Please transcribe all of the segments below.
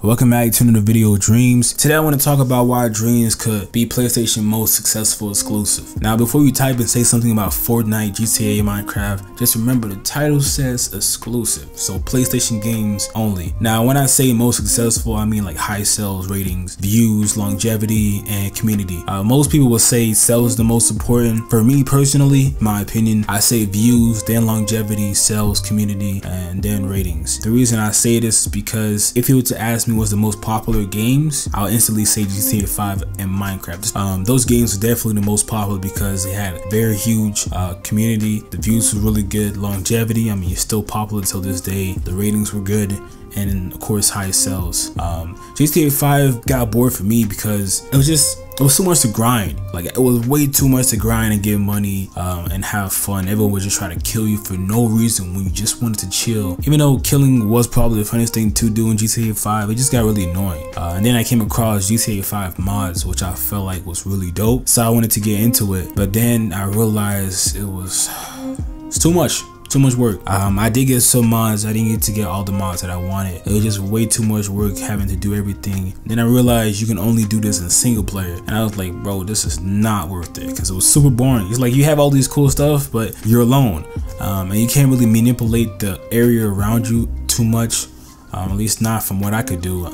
Welcome back to another video of Dreams. Today I want to talk about why Dreams could be PlayStation's most successful exclusive. Now before you type and say something about Fortnite, GTA, Minecraft, just remember the title says exclusive, so PlayStation games only. Now when I say most successful, I mean like high sales ratings, views, longevity, and community. Most people will say sales is the most important. For me personally, my opinion, I say views, then longevity, sales, community, and then ratings. The reason I say this is because if you were to ask me what's the most popular games, I'll instantly say GTA 5 and Minecraft. Those games were definitely the most popular because they had a very huge community. The views were really good. Longevity, I mean, it's still popular till this day. The ratings were good, and of course high sales. GTA 5 got bored for me because it was so much to grind. Like, it was way too much to grind and get money and have fun. Everyone would just try to kill you for no reason when you just wanted to chill. Even though killing was probably the funniest thing to do in GTA 5, it just got really annoying. And then I came across GTA 5 mods, which I felt like was really dope, so I wanted to get into it. But then I realized it's too much. Too much work. I did get some mods. I didn't get to get all the mods that I wanted. It was just way too much work having to do everything. Then I realized you can only do this in single player, and I was like, bro, this is not worth it, because it was super boring. It's like you have all these cool stuff, but you're alone, and you can't really manipulate the area around you too much. At least not from what I could do.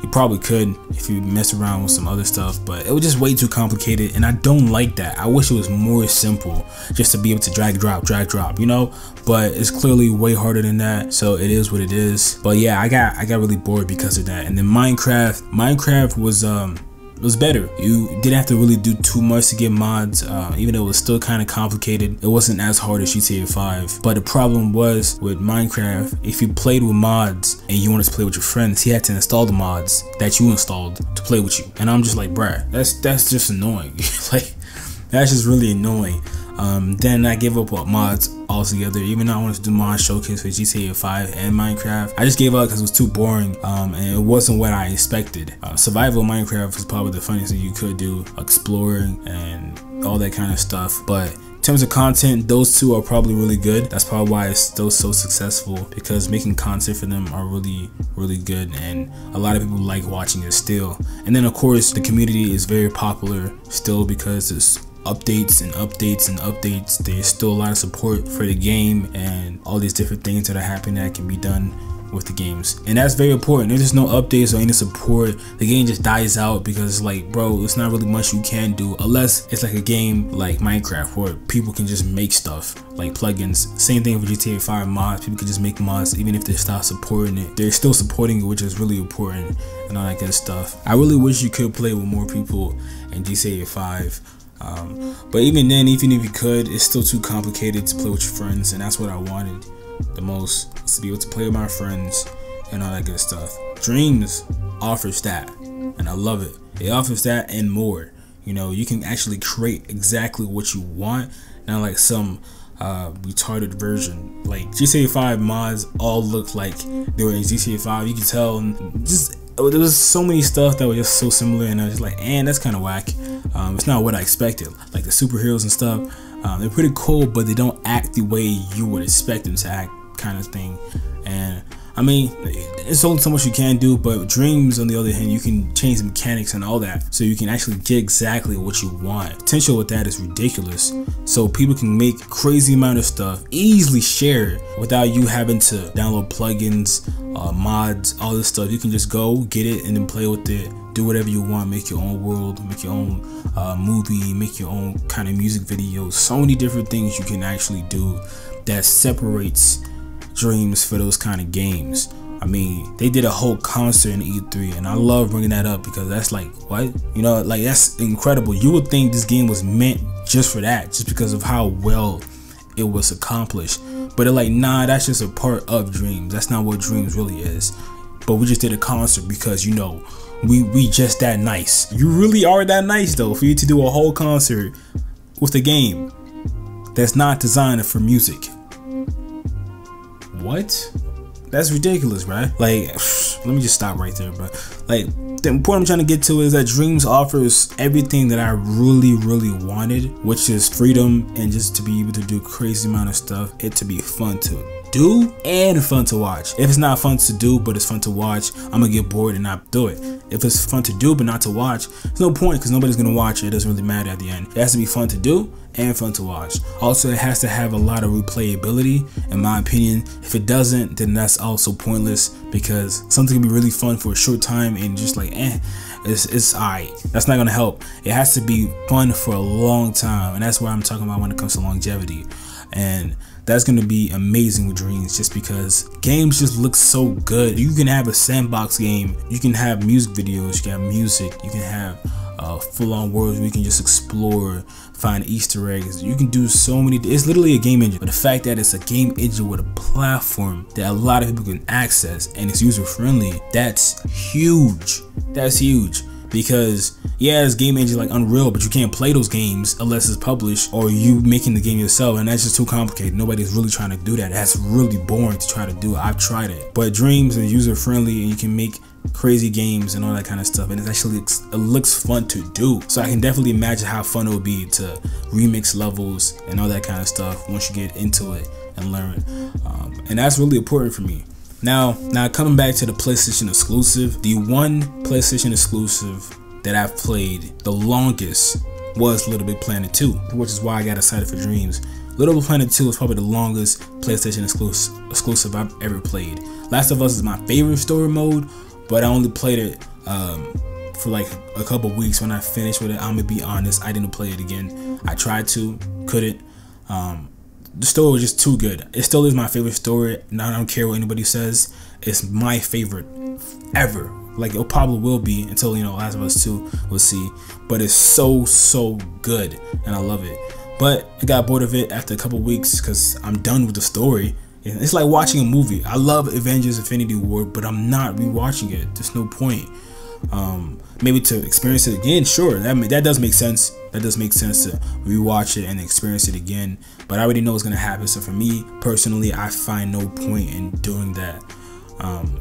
You probably could if you mess around with some other stuff, but it was just way too complicated, and I don't like that. I wish it was more simple, just to be able to drag drop, you know, but it's clearly way harder than that, so it is what it is. But yeah, I got really bored because of that. And then Minecraft was better. You didn't have to really do too much to get mods, even though it was still kind of complicated. It wasn't as hard as GTA 5. But the problem was with Minecraft, if you played with mods and you wanted to play with your friends, you had to install the mods that you installed to play with you. And I'm just like, bruh, that's just annoying. Like, that's just really annoying. Then I gave up on mods altogether. Even though I wanted to do mod showcase for GTA 5 and Minecraft, I just gave up because it was too boring, and it wasn't what I expected. Survival Minecraft was probably the funniest thing you could do, exploring and all that kind of stuff. But in terms of content, those two are probably really good. That's probably why it's still so successful, because making content for them are really good, and a lot of people like watching it still. And then of course the community is very popular still because it's updates and updates and updates. There's still a lot of support for the game and all these different things that are happening that can be done with the games, and that's very important. If there's no updates or any support, the game just dies out, because it's like, bro, it's not really much you can do unless it's like a game like Minecraft where people can just make stuff like plugins. Same thing for GTA 5 mods. People can just make mods even if they stop supporting it. They're still supporting it, which is really important, and all that good stuff. I really wish you could play with more people in GTA 5. But even then, even if you could, it's still too complicated to play with your friends, and that's what I wanted the most, was to be able to play with my friends and all that good stuff. Dreams offers that, and I love it. It offers that and more. You know, you can actually create exactly what you want, not like some retarded version. Like GTA 5 mods all look like they were in GTA 5. You can tell, and just there was so many stuff that was just so similar, and I was just like, and that's kind of whack. It's not what I expected. Like the superheroes and stuff, they're pretty cool, but they don't act the way you would expect them to act, kind of thing. And I mean, it's only so much you can do, but Dreams, on the other hand, you can change the mechanics and all that, so you can actually get exactly what you want. Potential with that is ridiculous, so people can make crazy amount of stuff, easily share it without you having to download plugins, mods, all this stuff. You can just go get it and then play with it, do whatever you want, make your own world, make your own movie, make your own kind of music videos. So many different things you can actually do that separates Dreams for those kind of games. I mean, they did a whole concert in E3, and I love bringing that up because that's like, what? You know, like, that's incredible. You would think this game was meant just for that, just because of how well it was accomplished. But they're like, nah, that's just a part of Dreams. That's not what Dreams really is. But we just did a concert because, you know, we just that nice. You really are that nice, though, for you to do a whole concert with a game that's not designed for music. What? That's ridiculous, right? Like, let me just stop right there, bro. Like, the point I'm trying to get to is that Dreams offers everything that I really wanted, which is freedom and just to be able to do crazy amount of stuff, it to be fun to do and fun to watch. If it's not fun to do but it's fun to watch, I'm gonna get bored and not do it. If it's fun to do but not to watch, there's no point because nobody's gonna watch it. It doesn't really matter at the end. It has to be fun to do and fun to watch. Also, it has to have a lot of replayability, in my opinion. If it doesn't, then that's also pointless, because something can be really fun for a short time and just like it's alright. That's not gonna help. It has to be fun for a long time, and that's what I'm talking about when it comes to longevity. And that's gonna be amazing with Dreams, just because games just look so good. You can have a sandbox game, you can have music videos, you can have music, you can have full-on worlds where you can just explore, find Easter eggs. You can do so many. It's literally a game engine, but the fact that it's a game engine with a platform that a lot of people can access and it's user-friendly, that's huge. That's huge. Because yeah, it's game engine like Unreal, but you can't play those games unless it's published or you making the game yourself, and that's just too complicated. Nobody's really trying to do that. That's really boring to try to do. I've tried it, but Dreams is user friendly and you can make crazy games and all that kind of stuff, and it looks fun to do. So I can definitely imagine how fun it would be to remix levels and all that kind of stuff once you get into it and learn. And that's really important for me. Now coming back to the PlayStation exclusive, the one PlayStation exclusive that I've played the longest was Little Big Planet 2, which is why I got excited for Dreams. Little Big Planet 2 is probably the longest PlayStation exclusive I've ever played. Last of Us is my favorite story mode, but I only played it for like a couple weeks. When I finished with it, I'm gonna be honest, I didn't play it again. I tried to, couldn't. The story was just too good. It still is my favorite story. Now I don't care what anybody says. It's my favorite ever. Like it probably will be until, you know, Last of Us 2, we'll see. But it's so good and I love it. But I got bored of it after a couple weeks because I'm done with the story. It's like watching a movie. I love Avengers Infinity War, but I'm not rewatching it. There's no point. Maybe to experience it again, sure, that does make sense. That does make sense to rewatch it and experience it again, but I already know what's gonna happen. So for me personally, I find no point in doing that.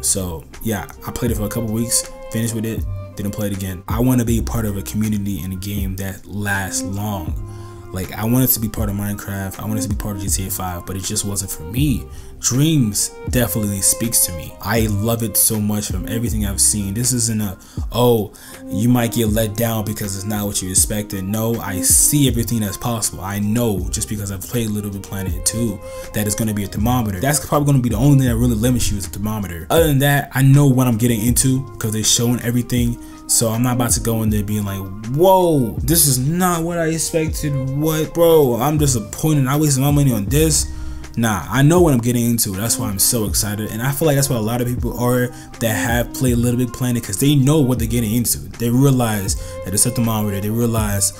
So yeah, I played it for a couple weeks, finished with it, didn't play it again. I want to be part of a community in a game that lasts long. Like I wanted to be part of Minecraft, I wanted to be part of GTA 5, but it just wasn't for me. Dreams definitely speaks to me. I love it so much from everything I've seen. This isn't a, oh, you might get let down because it's not what you expected. No, I see everything that's possible. I know just because I've played Little Big Planet 2 that it's going to be a thermometer. That's probably going to be the only thing that really limits you is a thermometer. Other than that, I know what I'm getting into because they're showing everything. So I'm not about to go in there being like, whoa, this is not what I expected. What, bro? I'm disappointed. I wasted my money on this. Nah, I know what I'm getting into. That's why I'm so excited. And I feel like that's what a lot of people are that have played Little Big Planet, because they know what they're getting into. They realize that it's a thermometer. They realize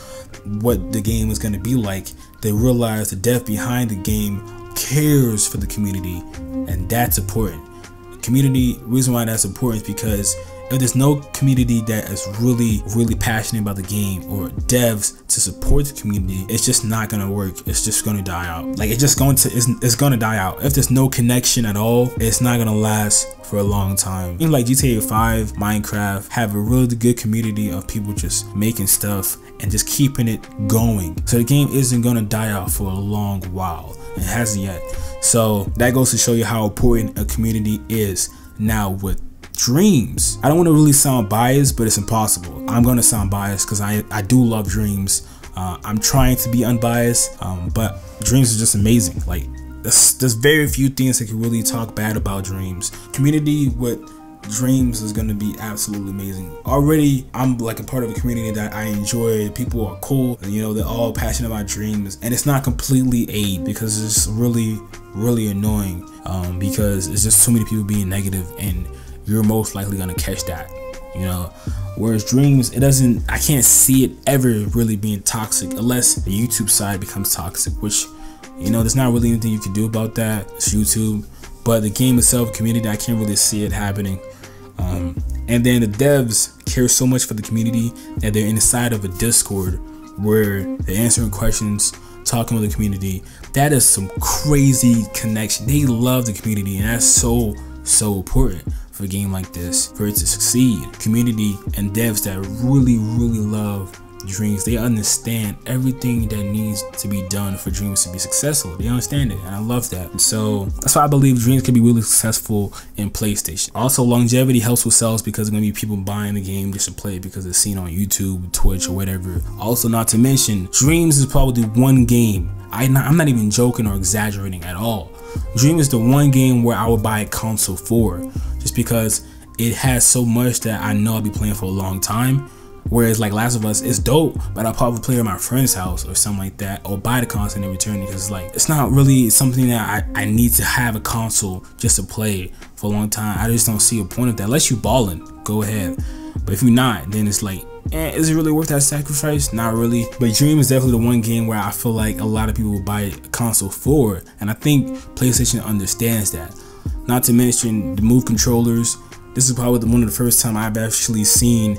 what the game is going to be like. They realize the depth behind the game cares for the community. And that's important. Community, reason why that's important is because if there's no community that is really passionate about the game, or devs to support the community, it's just not gonna work. It's just gonna die out. Like it's gonna die out. If there's no connection at all, it's not gonna last for a long time. Even like GTA 5, Minecraft have a really good community of people just making stuff and just keeping it going. So the game isn't gonna die out for a long while. It hasn't yet. So that goes to show you how important a community is. Now with Dreams, I don't want to really sound biased, but it's impossible. I'm going to sound biased because I do love Dreams. I'm trying to be unbiased, but Dreams is just amazing. Like there's very few things that can really talk bad about Dreams. Community with Dreams is going to be absolutely amazing. Already I'm like a part of a community that I enjoy. People are cool, and you know, they're all passionate about Dreams, and it's not completely aid because it's really annoying, because it's just too many people being negative, and you're most likely gonna catch that, you know. Whereas Dreams, I can't see it ever really being toxic unless the YouTube side becomes toxic, which, you know, there's not really anything you can do about that. It's YouTube. But the game itself, community, I can't really see it happening. And then the devs care so much for the community that they're inside of a Discord where they're answering questions, talking with the community. That is some crazy connection. They love the community, and that's so important for a game like this, for it to succeed. Community and devs that really love Dreams. They understand everything that needs to be done for Dreams to be successful. They understand it, and I love that. And so that's why I believe Dreams can be really successful in PlayStation. Also, longevity helps with sales because there's gonna be people buying the game just to play it because it's seen on YouTube, Twitch, or whatever. Also, not to mention, Dreams is probably the one game, I'm not even joking or exaggerating at all. Dream is the one game where I would buy a console for, just because it has so much that I know I'll be playing for a long time. Whereas like Last of Us, it's dope, but I'll probably play it at my friend's house or something like that, or buy the console and return it, because like it's not really something that I need to have a console just to play for a long time. I just don't see a point of that. Unless you ballin', go ahead. But if you're not, then it's like, is it really worth that sacrifice? Not really. But Dream is definitely the one game where I feel like a lot of people will buy a console for, and I think PlayStation understands that. Not to mention the Move controllers. This is probably one of the first time I've actually seen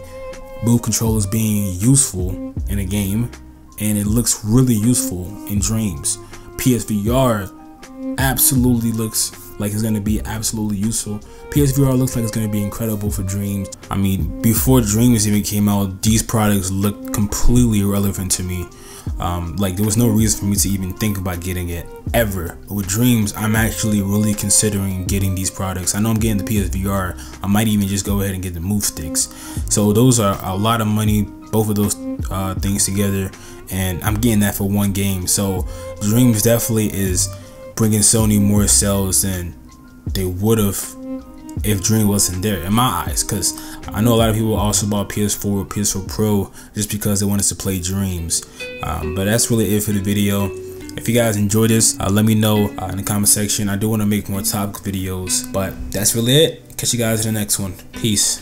Move controllers being useful in a game, and it looks really useful in Dreams. PSVR absolutely looks like it's gonna be absolutely useful. PSVR looks like it's gonna be incredible for Dreams. I mean, before Dreams even came out, these products looked completely irrelevant to me. Like there was no reason for me to even think about getting it ever. But with Dreams, I'm actually really considering getting these products. I know I'm getting the PSVR. I might even just go ahead and get the Move sticks. So those are a lot of money, both of those things together, and I'm getting that for one game. So Dreams definitely is bringing Sony more sales than they would have if Dream wasn't there, in my eyes, because I know a lot of people also bought PS4, PS4 Pro just because they wanted to play Dreams. But that's really it for the video. If you guys enjoyed this, let me know in the comment section. I do want to make more topic videos, but that's really it. Catch you guys in the next one. Peace.